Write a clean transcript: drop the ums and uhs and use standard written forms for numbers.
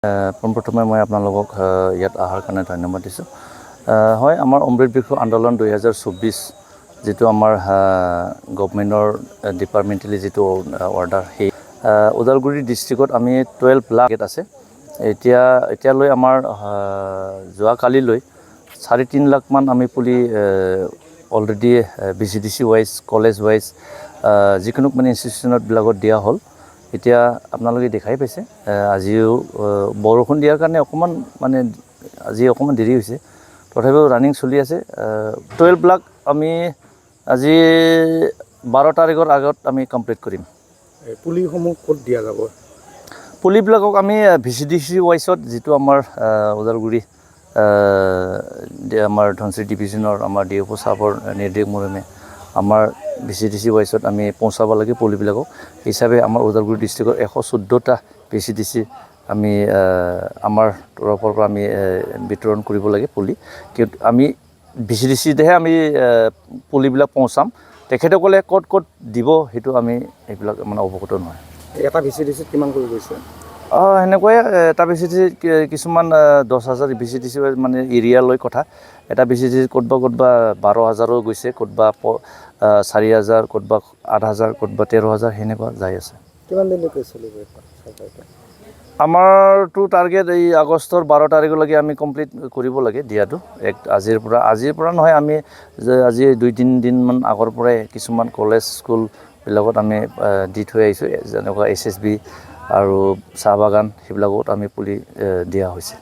পোনপ্ৰথমে মই আপোনালোকক ইয়াত অহাৰ কাৰণে ধন্যবাদ দিছোঁ। হয়, আমাৰ অমৃত বৃক্ষ আন্দোলন 2024 যিটো আমাৰ গভৰ্ণমেণ্টৰ ডিপাৰ্টমেণ্টেলি যিটো অৰ্ডাৰ, সেই ওদালগুৰি ডিষ্ট্ৰিক্টত আমি 12 লাখ আছে। এতিয়ালৈ আমাৰ যোৱাকালিলৈ 3.5 লাখমান আমি পুলি already VCDC wise, college wise যিকোনো মানে ইনষ্টিটিউশ্যনবিলাকত দিয়া হ'ল। এতিয়া আপোনালোকে দেখাই পাইছে, আজিও বৰষুণ দিয়াৰ কাৰণে অকণমান মানে আজি অকণমান দেৰি হৈছে, তথাপিও ৰানিং চলি আছে। 12 লাখ আমি আজি 12 তাৰিখৰ আগত আমি কমপ্লিট কৰিম। পুলিসমূহ ক'ত দিয়া যাব? পুলিবিলাকক আমি VCDC ৱাইজত, যিটো আমাৰ ওদালগুৰি আমাৰ ধনশিৰি ডিভিজনৰ আমাৰ DFO চাহাবৰ নিৰ্দেশ মৰ্মে আমাৰ VCDC ৱাইজত আমি পहुচাব লাগে পুলিবিলাকক। হিচাপে আমাৰ ওদালগুৰি ডিষ্ট্ৰিক্টৰ 114টা VCDC আমি আমাৰ তৰফৰ পৰা আমি বিতৰণ কৰিব লাগে পুলি। কিন্তু আমি VCDCতেহে আমি পুলিবিলাক পहुচাম। তেখেতসকলে ক'ত ক'ত দিব সেইটো আমি এইবিলাক মানে অৱগত নহয়। এটা VCDCত কিমান কৰি গৈছে? সেনেকুৱাই এটা VCDC কিছুমান 10,000 VCDC মানে এৰিয়ালৈ কথা। এটা VCDC ক'তবা 12,000ও গৈছে, ক'তবা 4,000, ক'তবা 8,000, ক'তবা 13,000 সেনেকুৱা যাই আছে। কিমান দিনলৈকে চলিব? আমাৰতো টাৰ্গেট এই আগষ্টৰ 12 তাৰিখলৈকে আমি কমপ্লিট কৰিব লাগে দিয়াটো। আজিৰ পৰা নহয়, আমি আজি 2-3 দিনমান আগৰ পৰাই কিছুমান কলেজ স্কুলবিলাকত আমি দি থৈ আহিছোঁ, যেনেকুৱা SSB আৰু চাহ বাগান, সেইবিলাকত আমি পুলি দিয়া হৈছে।